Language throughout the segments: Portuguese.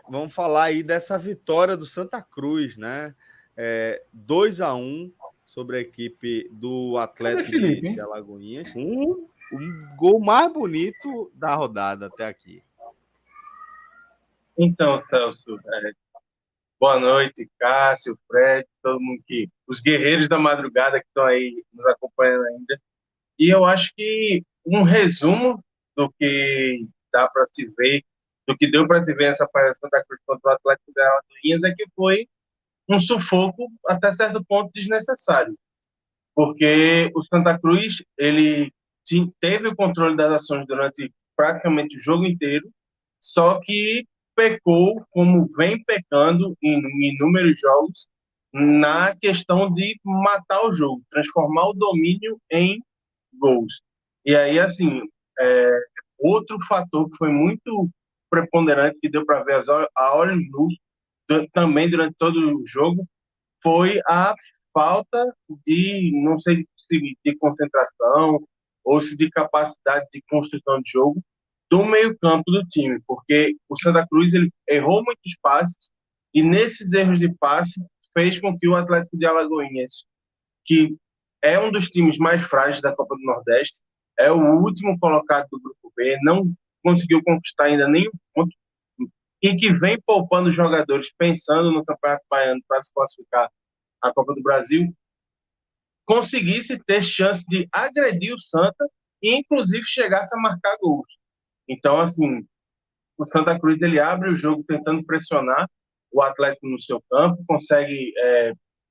Vamos falar aí dessa vitória do Santa Cruz, né? 2-1 sobre a equipe do Cadê Atlético de Felipe? Alagoinhas. Um gol mais bonito da rodada até aqui. Então, Celso, boa noite, Cássio, Fred, todo mundo os guerreiros da madrugada que estão aí nos acompanhando ainda. E eu acho que um resumo do que dá para se ver, do que deu para se ver essa partida Santa Cruz contra o Atlético de Alagoinhas é que foi um sufoco até certo ponto desnecessário, porque o Santa Cruz ele teve o controle das ações durante praticamente o jogo inteiro, só que pecou, como vem pecando em inúmeros jogos, na questão de matar o jogo, transformar o domínio em gols. E aí, assim, outro fator que foi muito preponderante, que deu para ver a olhos nus, também durante todo o jogo, foi a falta de, não sei se de concentração ou se de capacidade de construção de jogo do meio-campo do time, porque o Santa Cruz ele errou muitos passes e nesses erros de passe fez com que o Atlético de Alagoinhas, que é um dos times mais frágeis da Copa do Nordeste, é o último colocado do Grupo B, não conseguiu conquistar ainda nenhum ponto, e que vem poupando jogadores pensando no Campeonato Baiano para se classificar à Copa do Brasil, conseguisse ter chance de agredir o Santa e, inclusive, chegasse a marcar gols. Então, assim, o Santa Cruz ele abre o jogo tentando pressionar o Atlético no seu campo, consegue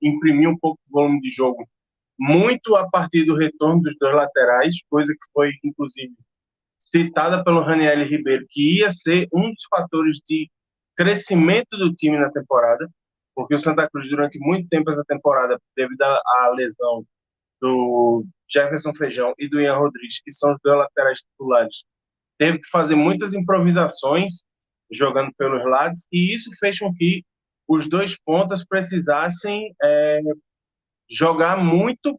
imprimir um pouco de volume de jogo muito a partir do retorno dos dois laterais, coisa que foi, inclusive, citada pelo Raniel Ribeiro, que ia ser um dos fatores de crescimento do time na temporada, porque o Santa Cruz, durante muito tempo essa temporada, devido à lesão do Jefferson Feijão e do Ian Rodrigues, que são os dois laterais titulares, teve que fazer muitas improvisações jogando pelos lados, e isso fez com que os dois pontas precisassem jogar muito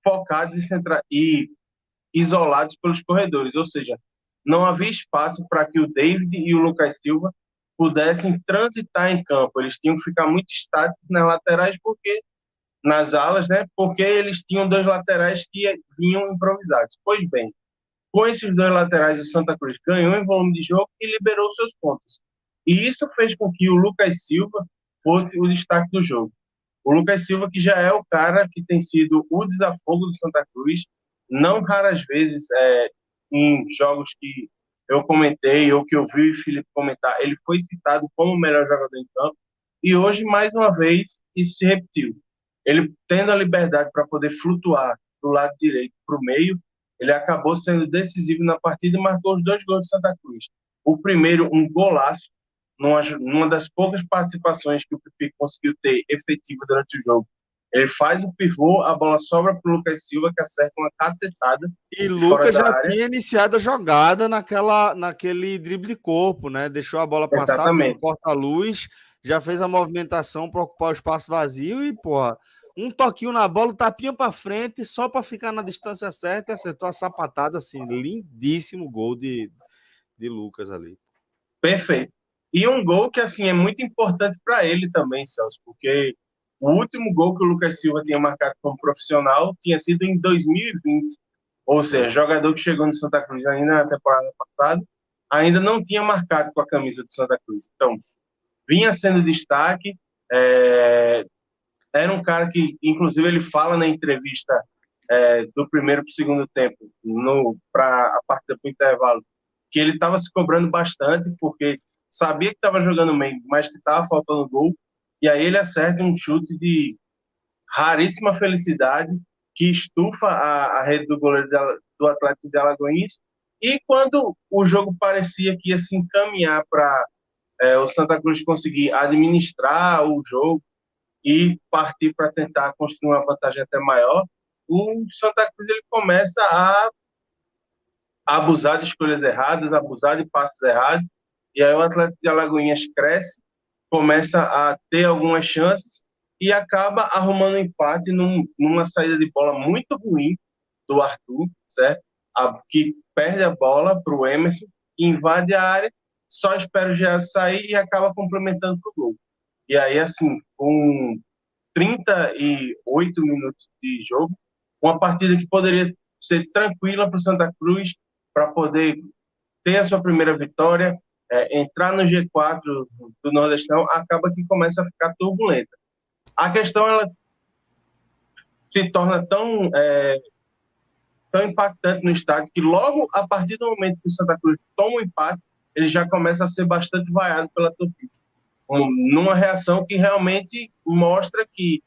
focados e isolados pelos corredores, ou seja, não havia espaço para que o David e o Lucas Silva pudessem transitar em campo. Eles tinham que ficar muito estáticos nas laterais, porque nas alas, né? Porque eles tinham dois laterais que vinham improvisados. Pois bem, com esses dois laterais, o Santa Cruz ganhou em volume de jogo e liberou seus pontos. E isso fez com que o Lucas Silva fosse o destaque do jogo. O Lucas Silva, que já é o cara que tem sido o desafogo do Santa Cruz, não raras vezes em jogos que eu comentei ou que eu vi o Felipe comentar, ele foi citado como o melhor jogador em campo, e hoje, mais uma vez, isso se repetiu. Ele tendo a liberdade para poder flutuar do lado direito para o meio, ele acabou sendo decisivo na partida e marcou os dois gols de Santa Cruz. O primeiro, um golaço, numa das poucas participações que o Pipi conseguiu ter efetiva durante o jogo. Ele faz o pivô, a bola sobra para o Lucas Silva, que acerta uma cacetada. E Lucas já tinha iniciado a jogada naquele drible de corpo, né? Deixou a bola passar pelo porta-luz, já fez a movimentação para ocupar o espaço vazio e, porra, um toquinho na bola, tapinha para frente, só para ficar na distância certa e acertou a sapatada, assim, lindíssimo gol de Lucas ali. Perfeito. E um gol que, assim, é muito importante para ele também, Celso, porque o último gol que o Lucas Silva tinha marcado como profissional tinha sido em 2020. Ou seja, jogador que chegou no Santa Cruz ainda na temporada passada, ainda não tinha marcado com a camisa do Santa Cruz. Então, vinha sendo destaque, era um cara que, inclusive, ele fala na entrevista do primeiro para o segundo tempo, para a partida para o intervalo, que ele estava se cobrando bastante, porque sabia que estava jogando bem, mas que estava faltando gol, e aí ele acerta um chute de raríssima felicidade, que estufa a rede do goleiro do Atlético de Alagoinhas, e quando o jogo parecia que ia se encaminhar para o Santa Cruz conseguir administrar o jogo e partir para tentar construir uma vantagem até maior, o Santa Cruz ele começa a abusar de escolhas erradas, abusar de passos errados, e aí o Atlético de Alagoinhas cresce, começa a ter algumas chances e acaba arrumando um empate numa saída de bola muito ruim do Arthur, certo? Que perde a bola para o Emerson, invade a área só espera o Jean sair e acaba complementando pro gol. E aí, assim, com 38 minutos de jogo, uma partida que poderia ser tranquila para o Santa Cruz, para poder ter a sua primeira vitória, entrar no G4 do Nordestão, acaba que começa a ficar turbulenta. A questão, ela se torna tão impactante no estádio que logo a partir do momento que o Santa Cruz toma o empate, ele já começa a ser bastante vaiado pela torcida. Numa reação que realmente mostra que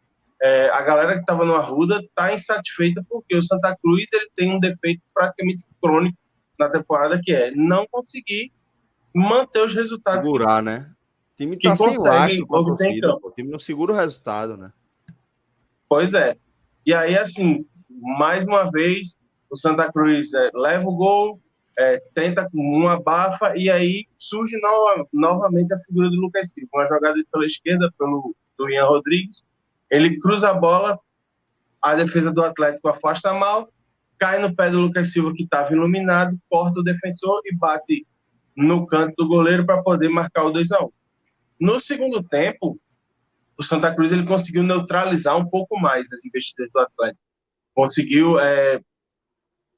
a galera que estava no Arruda está insatisfeita porque o Santa Cruz ele tem um defeito praticamente crônico na temporada, que é não conseguir manter os resultados. Segurar, né? O time tá sem lastro com a torcida, o time não segura o resultado, né? Pois é. E aí, assim, mais uma vez, o Santa Cruz leva o gol, tenta com uma abafa, e aí surge novamente a figura do Lucas Silva. Uma jogada pela esquerda, do Ian Rodrigues. Ele cruza a bola, a defesa do Atlético afasta mal, cai no pé do Lucas Silva, que estava iluminado, corta o defensor e bate no canto do goleiro para poder marcar o 2-1. No segundo tempo, o Santa Cruz ele conseguiu neutralizar um pouco mais as investidas do Atlético. Conseguiu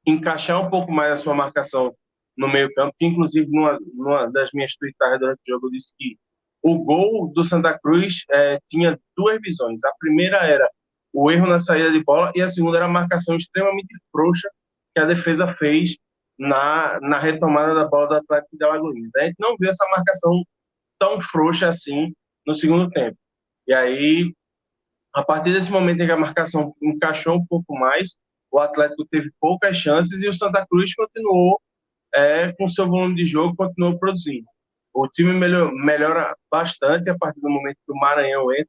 encaixar um pouco mais a sua marcação no meio-campo, que inclusive numa das minhas tweetadas durante o jogo eu disse que o gol do Santa Cruz tinha duas visões. A primeira era o erro na saída de bola e a segunda era a marcação extremamente frouxa que a defesa fez na retomada da bola do Atlético de Alagoinhas. A gente não viu essa marcação tão frouxa assim no segundo tempo. E aí, a partir desse momento em que a marcação encaixou um pouco mais, o Atlético teve poucas chances e o Santa Cruz continuou com seu volume de jogo, continuou produzindo. O time melhora bastante a partir do momento que o Maranhão entra,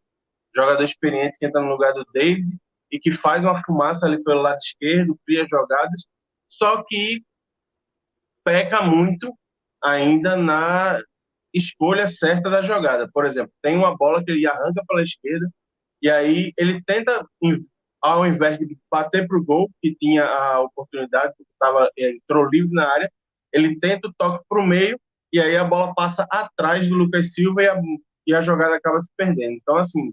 jogador experiente que entra no lugar do David e que faz uma fumaça ali pelo lado esquerdo, cria jogadas, só que peca muito ainda na escolha certa da jogada. Por exemplo, tem uma bola que ele arranca pela esquerda e aí ele tenta, ao invés de bater para o gol, que tinha a oportunidade, que entrou livre na área, ele tenta o toque para o meio e aí a bola passa atrás do Lucas Silva e a jogada acaba se perdendo. Então, assim,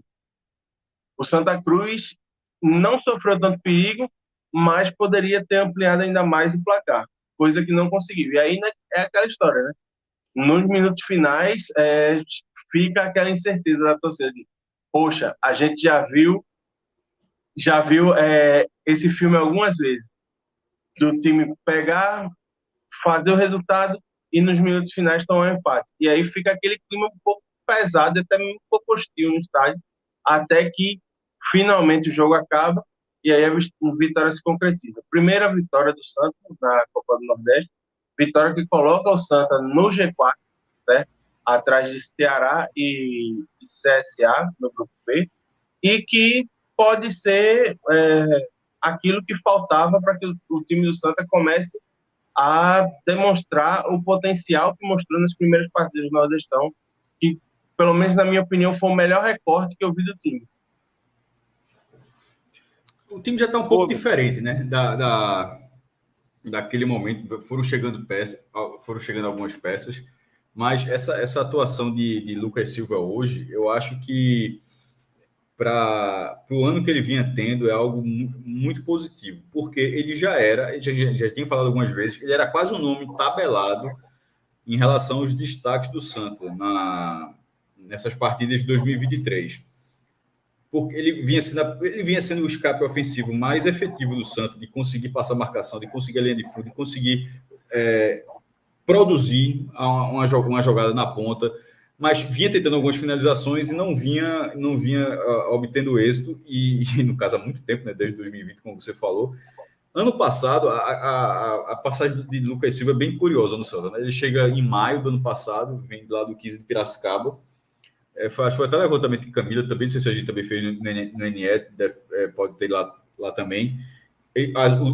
o Santa Cruz não sofreu tanto perigo, mas poderia ter ampliado ainda mais o placar, coisa que não conseguiu. E aí é aquela história, né? Nos minutos finais, fica aquela incerteza da torcida de, poxa, a gente já viu esse filme algumas vezes, do time pegar, fazer o resultado e nos minutos finais tomar um empate. E aí fica aquele clima um pouco pesado, até um pouco hostil no estádio, até que finalmente o jogo acaba e aí a vitória se concretiza. Primeira vitória do Santa na Copa do Nordeste, vitória que coloca o Santa no G4, né, atrás de Ceará e CSA no grupo B, e que pode ser aquilo que faltava para que o time do Santa comece a demonstrar o potencial que mostrou nas primeiras partidas do Nordestão, que, pelo menos na minha opinião, foi o melhor recorte que eu vi do time. O time já está um pouco diferente, né? Daquele momento. Foram chegando algumas peças, mas essa atuação de Lucas Silva hoje, eu acho que para o ano que ele vinha tendo é algo muito positivo, porque ele já tinha falado algumas vezes, ele era quase um nome tabelado em relação aos destaques do Santa nessas partidas de 2023. Porque ele vinha sendo o escape ofensivo mais efetivo do Santa, de conseguir passar a marcação, de conseguir a linha de fundo, de conseguir produzir uma jogada na ponta, mas vinha tentando algumas finalizações e não vinha obtendo êxito, e no caso há muito tempo, né, desde 2020, como você falou. Ano passado, a passagem de Lucas Silva é bem curiosa no Santa, né? Ele chega em maio do ano passado, vem lá do 15 de Piracicaba. Foi até levantamento de Camila também, não sei se a gente também fez no NE, pode ter lá também.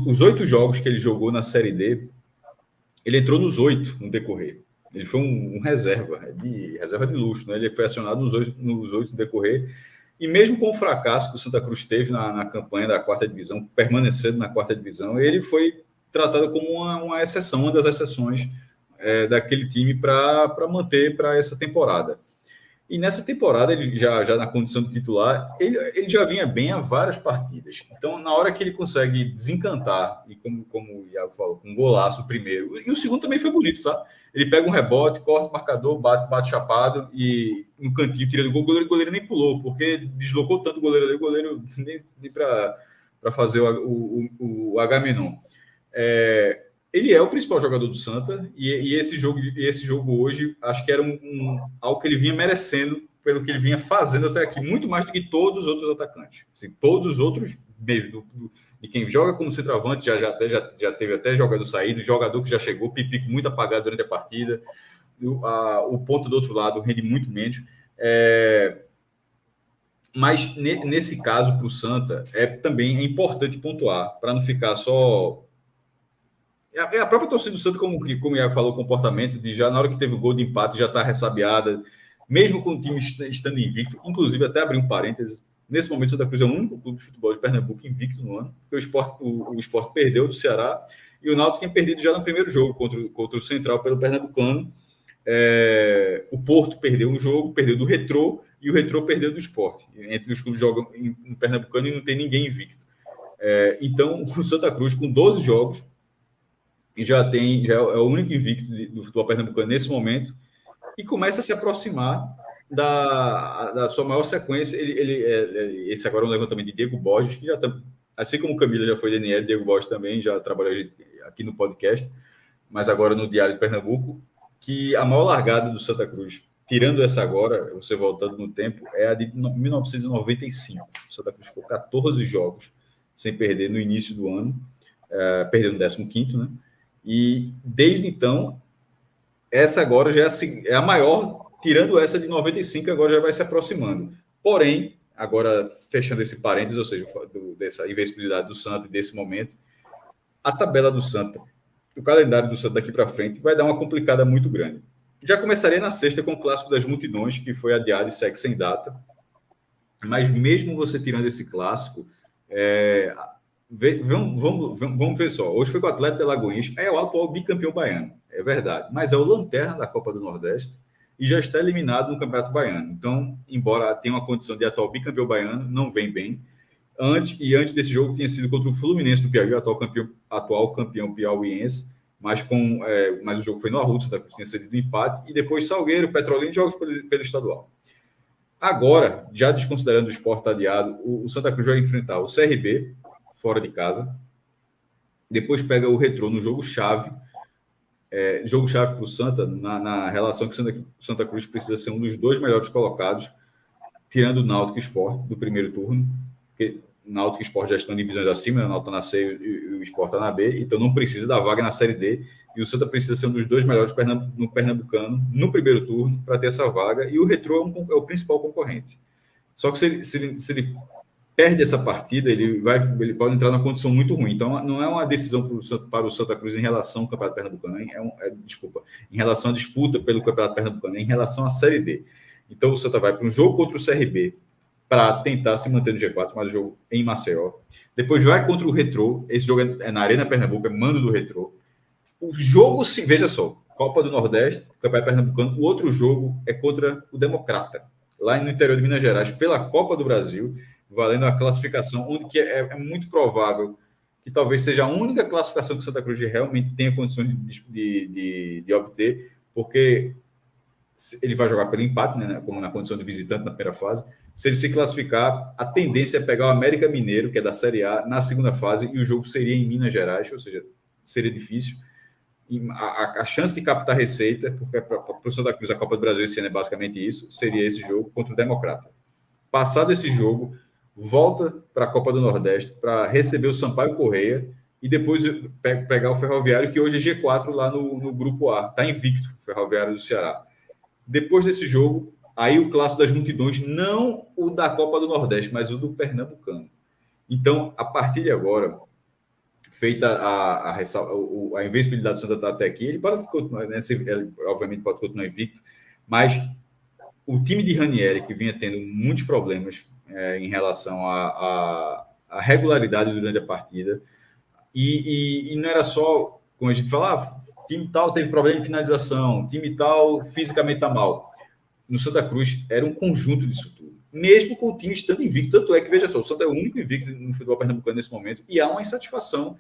Os 8 jogos que ele jogou na Série D, ele entrou nos 8 no decorrer. Ele foi um reserva de luxo, né? Ele foi acionado nos 8 no decorrer. E mesmo com o fracasso que o Santa Cruz teve na campanha da 4ª divisão, permanecendo na 4ª divisão, ele foi tratado como uma exceção, uma das exceções daquele time para manter para essa temporada. E nessa temporada, ele já na condição de titular, ele já vinha bem há várias partidas. Então, na hora que ele consegue desencantar, e como o Iago falou, com um golaço primeiro, e o segundo também foi bonito, tá? Ele pega um rebote, corta o marcador, bate chapado, e no cantinho tira do gol, o goleiro nem pulou, porque deslocou tanto o goleiro ali, o goleiro nem para fazer o Agamenon. Ele é o principal jogador do Santa e esse jogo hoje acho que era algo que ele vinha merecendo pelo que ele vinha fazendo até aqui, muito mais do que todos os outros atacantes. Assim, todos os outros, mesmo de quem joga como centroavante, já teve até jogador saído, jogador que já chegou, Pipico muito apagado durante a partida, o ponto do outro lado rende muito menos. Mas nesse caso, para o Santa, também é importante pontuar, para não ficar só... A própria torcida do Santa, como o Iago falou, o comportamento de já na hora que teve o gol de empate já está ressabiada, mesmo com o time estando invicto. Inclusive, até abrir um parênteses, nesse momento o Santa Cruz é o único clube de futebol de Pernambuco invicto no ano, porque o Sport perdeu do Ceará e o Náutico tinha perdido já no primeiro jogo contra o Central pelo Pernambucano. O Porto perdeu um jogo, perdeu do Retrô, e o Retrô perdeu do Sport. Entre os clubes que jogam no Pernambucano e não tem ninguém invicto. Então, o Santa Cruz, com 12 jogos, já é o único invicto do futebol pernambucano nesse momento, e começa a se aproximar da sua maior sequência. Esse agora é um levantamento de Diego Borges, que já assim como Camila já foi DNL, Diego Borges também já trabalhou aqui no podcast, mas agora no Diário de Pernambuco, que a maior largada do Santa Cruz, tirando essa agora, você voltando no tempo, é a de 1995. O Santa Cruz ficou 14 jogos sem perder no início do ano, perdeu no 15º, né? E desde então, essa agora já é a maior, tirando essa de 95, agora já vai se aproximando. Porém, agora fechando esse parênteses, ou seja, dessa invencibilidade do Santa desse momento, a tabela do Santa, o calendário do Santa daqui para frente vai dar uma complicada muito grande. Já começaria na sexta com o Clássico das Multidões, que foi adiado e segue sem data. Mas mesmo você tirando esse clássico, vamos ver só. Hoje foi com o Atlético de Alagoinhas, é o atual bicampeão baiano, é verdade, mas é o lanterna da Copa do Nordeste e já está eliminado no Campeonato Baiano. Então, embora tenha uma condição de atual bicampeão baiano, não vem bem. Antes desse jogo tinha sido contra o Fluminense do Piauí, atual campeão piauiense, mas o jogo foi no Arruda, tinha cedido um empate, e depois Salgueiro, Petrolina, jogos pelo estadual. Agora, já desconsiderando o Sport adiado, o Santa Cruz vai enfrentar o CRB, fora de casa, depois pega o Retrô no jogo-chave, jogo-chave para o Santa, na relação que o Santa Cruz precisa ser um dos dois melhores colocados, tirando o Náutico e Sport do primeiro turno, porque Náutico e Sport já estão em divisões acima, o Náutico está na C e o Sport está na B, então não precisa da vaga na Série D, e o Santa precisa ser um dos dois melhores no Pernambucano, no primeiro turno, para ter essa vaga, e o Retrô é o principal concorrente. Só que se ele perde essa partida, ele pode entrar numa condição muito ruim. Então, não é uma decisão para o Santa Cruz em relação ao Campeonato Pernambucano, em relação à disputa pelo Campeonato Pernambucano, em relação à Série D. Então, o Santa vai para um jogo contra o CRB para tentar se manter no G4, mas o jogo em Maceió. Depois vai contra o Retrô, esse jogo é na Arena Pernambuco, é mando do Retrô. O jogo, veja só, Copa do Nordeste, Campeonato Pernambucano, o outro jogo é contra o Democrata, lá no interior de Minas Gerais, pela Copa do Brasil, valendo a classificação, onde que é muito provável que talvez seja a única classificação que o Santa Cruz realmente tenha condições de obter, porque ele vai jogar pelo empate, né, como na condição de visitante na primeira fase. Se ele se classificar, a tendência é pegar o América Mineiro, que é da Série A, na segunda fase, e o jogo seria em Minas Gerais, ou seja, seria difícil. E a chance de captar receita, porque para o Santa Cruz a Copa do Brasil esse ano é basicamente isso, seria esse jogo contra o Democrata. Passado esse jogo, volta para a Copa do Nordeste para receber o Sampaio Correia e depois pegar o Ferroviário, que hoje é G4 lá no Grupo A. Está invicto, o Ferroviário do Ceará. Depois desse jogo, aí o Clássico das Multidões, não o da Copa do Nordeste, mas o do Pernambucano. Então, a partir de agora, feita a invencibilidade do Santa até aqui, ele pode continuar, né? Ele, obviamente pode continuar invicto, mas o time de Ranieri, que vinha tendo muitos problemas em relação à regularidade durante a partida, e não era só, como a gente fala, time tal teve problema de finalização, time tal fisicamente está mal. No Santa Cruz era um conjunto disso tudo. Mesmo com o time estando invicto, tanto é que, veja só, o Santa é o único invicto no futebol pernambucano nesse momento, e há uma insatisfação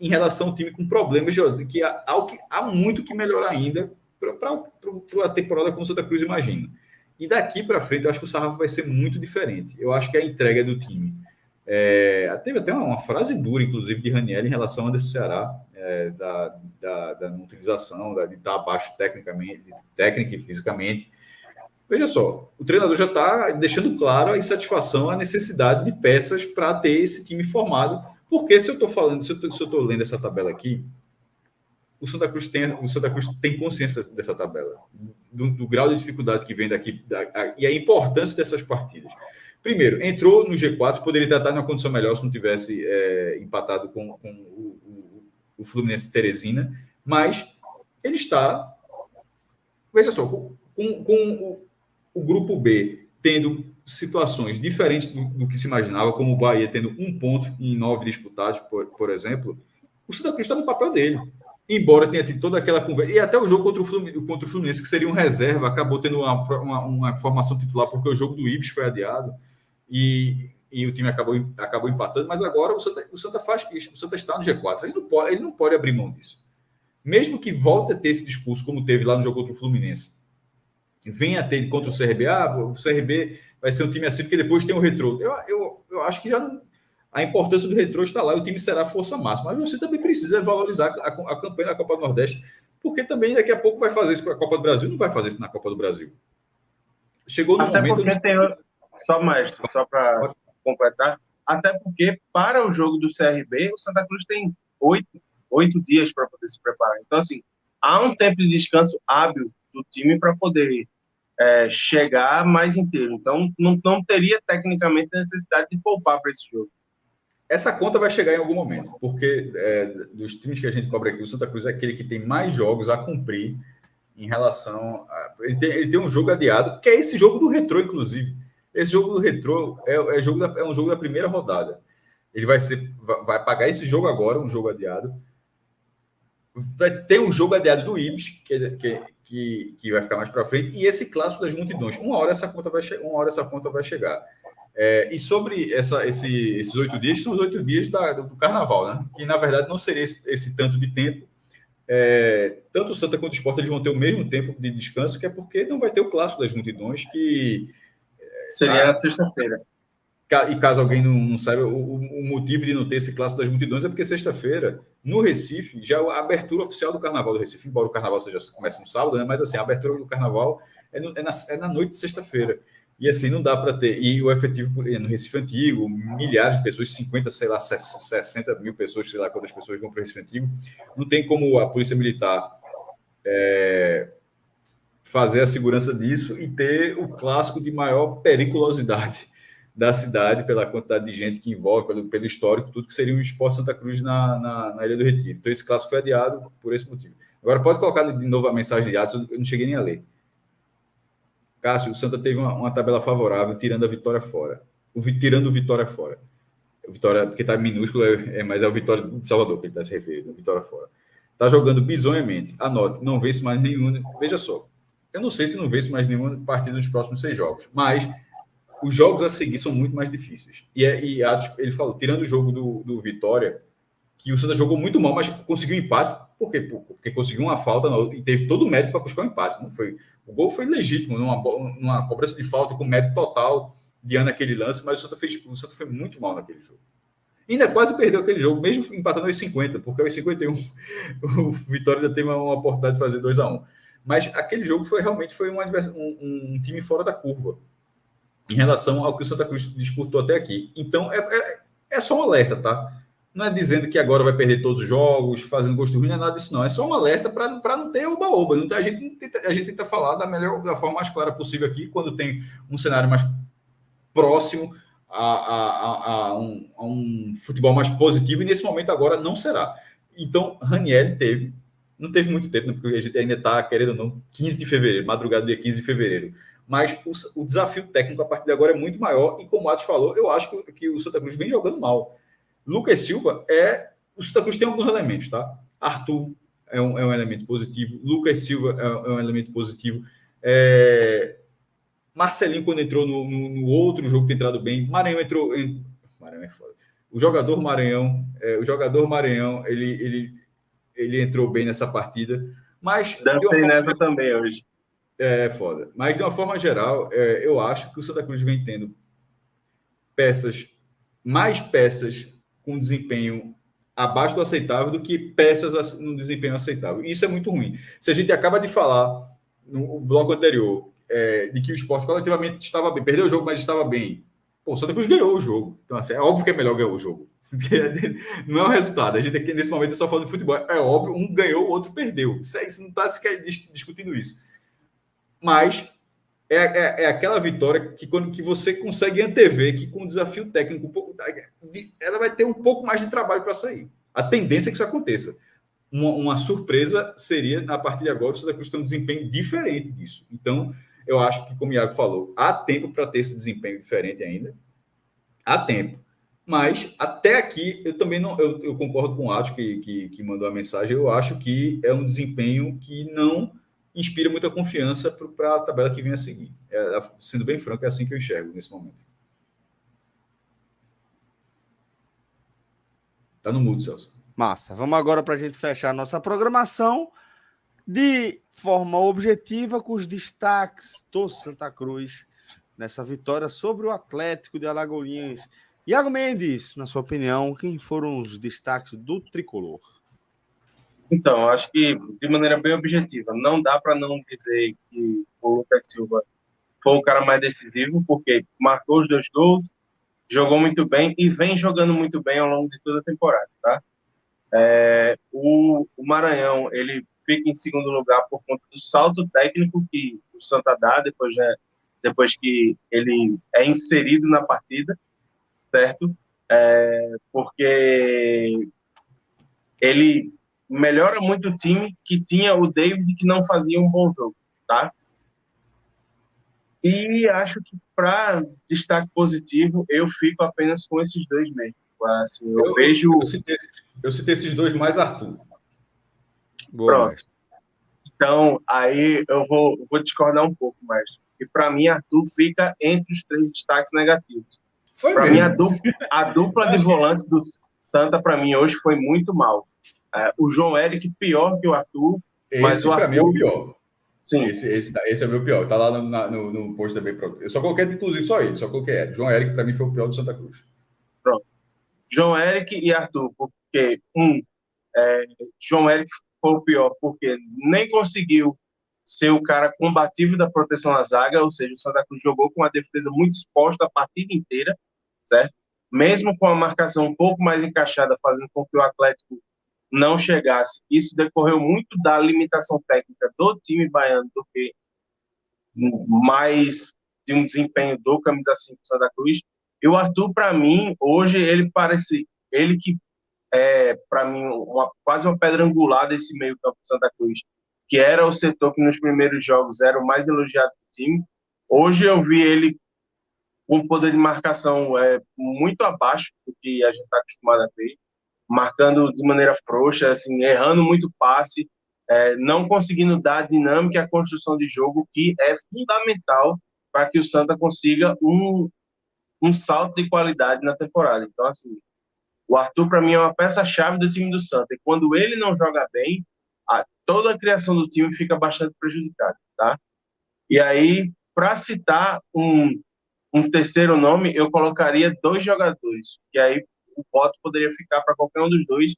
em relação ao time com problemas, que há muito que melhorar ainda para a temporada como o Santa Cruz imagina. E daqui para frente, eu acho que o sarrafo vai ser muito diferente. Eu acho que a entrega do time. Teve até uma frase dura, inclusive, de Ranieri em relação ao Anderson Ceará, da não utilização, de estar abaixo tecnicamente, técnica e fisicamente. Veja só, o treinador já está deixando claro a insatisfação, a necessidade de peças para ter esse time formado. Porque se eu estou lendo essa tabela aqui, o Santa Cruz tem consciência dessa tabela, do grau de dificuldade que vem daqui e a importância dessas partidas. Primeiro, entrou no G4, poderia estar numa condição melhor se não tivesse empatado com o Fluminense de Teresina, mas ele está, veja só, com o grupo B tendo situações diferentes do que se imaginava, como o Bahia tendo 1 ponto em 9 disputados, por exemplo, o Santa Cruz está no papel dele. Embora tenha tido toda aquela conversa, e até o jogo contra o Fluminense, que seria um reserva, acabou tendo uma formação titular, porque o jogo do Ibis foi adiado, e o time acabou empatando, mas agora o Santa está no G4, ele não pode abrir mão disso. Mesmo que volte a ter esse discurso, como teve lá no jogo contra o Fluminense, venha a ter contra o CRB, o CRB vai ser um time assim, porque depois tem o Retrô. Eu acho que já não, a importância do Retrô está lá, e o time será a força máxima, mas você também precisa valorizar a campanha da Copa do Nordeste, porque também daqui a pouco vai fazer isso para a Copa do Brasil, não vai fazer isso na Copa do Brasil. Chegou no até momento... Porque só para completar, até porque para o jogo do CRB, o Santa Cruz tem 8 dias para poder se preparar. Então, assim, há um tempo de descanso hábil do time para poder chegar mais inteiro. Então, não teria tecnicamente necessidade de poupar para esse jogo. Essa conta vai chegar em algum momento, porque dos times que a gente cobra aqui, o Santa Cruz é aquele que tem mais jogos a cumprir em relação a... Ele tem um jogo adiado, que é esse jogo do Retrô, inclusive. Esse jogo do Retrô é um jogo da primeira rodada. Ele vai pagar esse jogo agora, um jogo adiado. Vai ter um jogo adiado do Ibis, que vai ficar mais para frente, e esse clássico das multidões. Uma hora essa conta vai chegar. E sobre esses 8 dias, são os 8 dias do Carnaval, né? Que, na verdade, não seria esse tanto de tempo. Tanto o Santa quanto o Sport eles vão ter o mesmo tempo de descanso, que é porque não vai ter o clássico das multidões, que... Seria na sexta-feira. E caso alguém não saiba, o motivo de não ter esse clássico das multidões é porque sexta-feira, no Recife, já a abertura oficial do Carnaval do Recife, embora o Carnaval comece no sábado, né? Mas assim, a abertura do Carnaval é na noite de sexta-feira. E assim, não dá para ter. E o efetivo no Recife Antigo, milhares de pessoas, 50, sei lá, 60 mil pessoas, sei lá quantas pessoas vão para o Recife Antigo. Não tem como a Polícia Militar fazer a segurança disso e ter o clássico de maior periculosidade da cidade, pela quantidade de gente que envolve, pelo histórico, tudo que seria o Sport Santa Cruz na Ilha do Retiro. Então, esse clássico foi adiado por esse motivo. Agora, pode colocar de novo a mensagem de Atos, eu não cheguei nem a ler. Cássio, o Santa teve uma tabela favorável, tirando a Vitória fora. Tirando o Vitória fora. Vitória, porque está minúsculo, mas é o Vitória de Salvador que ele está se referindo, Vitória fora. Está jogando bizonhamente. Anote, não vence mais nenhum. Veja só, eu não sei se não vence mais nenhuma partida nos próximos 6 jogos, mas os jogos a seguir são muito mais difíceis. E Atos, ele falou, tirando o jogo do Vitória, que o Santa jogou muito mal, mas conseguiu empate. Por quê? Porque conseguiu uma falta e teve todo o mérito para buscar o empate. Não foi, o gol foi legítimo, numa cobrança de falta com mérito total diante daquele lance, mas o Santa foi muito mal naquele jogo. Ainda quase perdeu aquele jogo, mesmo empatando aos 50, porque aos 51 o Vitória ainda teve uma oportunidade de fazer 2-1. Mas aquele jogo realmente foi um time fora da curva em relação ao que o Santa Cruz disputou até aqui. Então, é só um alerta, tá? Não é dizendo que agora vai perder todos os jogos, fazendo gosto ruim, não é nada disso, não. É só um alerta para não ter oba-oba. A gente tenta falar da forma mais clara possível aqui, quando tem um cenário mais próximo a um futebol mais positivo, e nesse momento agora não será. Então, Ranieri não teve muito tempo, né, porque a gente ainda está, querendo ou não, 15 de fevereiro, madrugada do dia 15 de fevereiro. Mas o desafio técnico a partir de agora é muito maior, e como o Atos falou, eu acho que o Santa Cruz vem jogando mal. Lucas Silva o Santa Cruz tem alguns elementos, tá? Arthur, é um elemento positivo. Lucas Silva é um elemento positivo. Marcelinho, quando entrou no outro jogo, tem entrado bem. Maranhão entrou. Maranhão é foda. O jogador Maranhão, ele entrou bem nessa partida. Mas. Dancei nessa também hoje. É foda. Mas, de uma forma geral, eu acho que o Santa Cruz vem tendo mais peças com desempenho abaixo do aceitável do que peças no desempenho aceitável. E isso é muito ruim. Se a gente acaba de falar no bloco anterior de que o Sport coletivamente estava bem, perdeu o jogo, mas estava bem. Pô, o Santa Cruz ganhou o jogo. Então, assim, é óbvio que é melhor ganhar o jogo. Não é o resultado. A gente aqui, nesse momento, é só falando de futebol. É óbvio, um ganhou, o outro perdeu. Isso não está sequer discutindo isso. Mas é aquela vitória que quando que você consegue antever que com o desafio técnico ela vai ter um pouco mais de trabalho para sair. A tendência é que isso aconteça. Uma surpresa seria, a partir de agora, o Santa Cruz ter um desempenho diferente disso. Então, eu acho que, como o Iago falou, há tempo para ter esse desempenho diferente ainda. Há tempo. Mas, até aqui, eu também não... Eu concordo com o Atos, que mandou a mensagem. Eu acho que é um desempenho que não inspira muita confiança para a tabela que vem a seguir. Sendo bem franco, é assim que eu enxergo nesse momento. Tá no mudo, Celso. Massa. Vamos agora para a gente fechar a nossa programação de forma objetiva com os destaques do Santa Cruz nessa vitória sobre o Atlético de Alagoinhas. Iago Mendes, na sua opinião, quem foram os destaques do Tricolor? Então, acho que, de maneira bem objetiva, não dá para não dizer que o Lucas Silva foi o cara mais decisivo, porque marcou os 2 gols, jogou muito bem e vem jogando muito bem ao longo de toda a temporada, tá? O Maranhão, ele fica em segundo lugar por conta do salto técnico que o Santa dá depois que ele é inserido na partida, certo? Porque ele melhora muito o time que tinha o David, que não fazia um bom jogo, tá? E acho que, para destaque positivo, eu fico apenas com esses 2 mesmo. Assim, eu vejo... Eu citei esses 2 mais Arthur. Boa, pronto. Mestre. Então, aí eu vou discordar um pouco mais. E para mim, Arthur fica entre os 3 destaques negativos. Para mim, a dupla de volantes do Santa, para mim, hoje foi muito mal. O João Eric pior que o Arthur. Esse, para mim, é o pior. Sim. Esse é o meu pior. Tá lá no post também. Pronto. Eu só coloquei, inclusive, só ele. Só coloquei. João Eric, para mim, foi o pior do Santa Cruz. Pronto. João Eric e Arthur, porque João Eric foi o pior, porque nem conseguiu ser o cara combativo da proteção à zaga, ou seja, o Santa Cruz jogou com a defesa muito exposta a partida inteira, certo? Mesmo com a marcação um pouco mais encaixada, fazendo com que o Atlético não chegasse. Isso decorreu muito da limitação técnica do time baiano do que mais de um desempenho do camisa 5 do Santa Cruz. E o Arthur, para mim, hoje, ele que para mim, quase uma pedra angular desse meio campo do Santa Cruz, que era o setor que nos primeiros jogos era o mais elogiado do time. Hoje eu vi ele com um poder de marcação muito abaixo do que a gente está acostumado a ver, marcando de maneira frouxa, assim, errando muito passe, não conseguindo dar dinâmica à construção de jogo, que é fundamental para que o Santa consiga um salto de qualidade na temporada. Então, assim, o Arthur, para mim, é uma peça-chave do time do Santa. E quando ele não joga bem, toda a criação do time fica bastante prejudicada, tá? E aí, para citar um terceiro nome, eu colocaria 2 jogadores. E aí, o voto poderia ficar para qualquer um dos 2.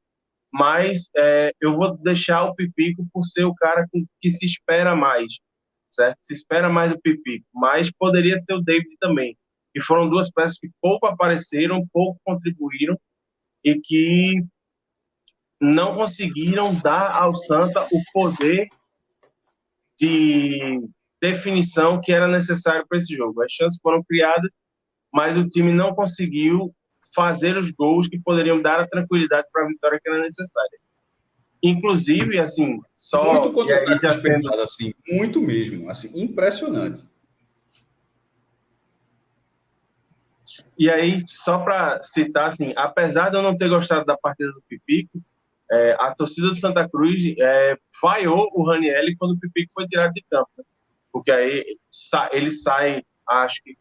Mas eu vou deixar o Pipico por ser o cara que se espera mais, certo? Se espera mais do Pipico. Mas poderia ter o David também. E foram 2 peças que pouco apareceram, pouco contribuíram, e que não conseguiram dar ao Santa o poder de definição que era necessário para esse jogo. As chances foram criadas, mas o time não conseguiu fazer os gols que poderiam dar a tranquilidade para a vitória que era necessária. Inclusive, assim, só... Muito contra-ataque pensado, assim, muito mesmo, assim, impressionante. E aí, só para citar, assim, apesar de eu não ter gostado da partida do Pipico, a torcida do Santa Cruz vaiou o Ranieri quando o Pipico foi tirado de campo, né? Porque aí ele sai, acho que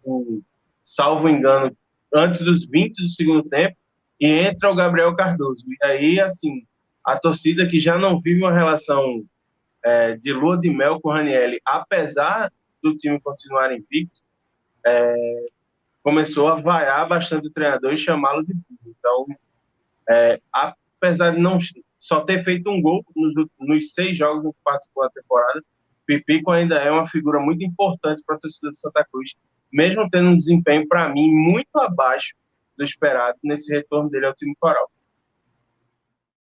salvo engano, antes dos 20 do segundo tempo, e entra o Gabriel Cardoso. E aí, assim, a torcida que já não vive uma relação de lua de mel com o Ranieri, apesar do time continuar invicto, começou a vaiar bastante o treinador e chamá-lo de burro. Então, apesar de não só ter feito um gol nos 6 jogos que participou da temporada, Pipico ainda é uma figura muito importante para a torcida de Santa Cruz, mesmo tendo um desempenho, para mim, muito abaixo do esperado nesse retorno dele ao time coral.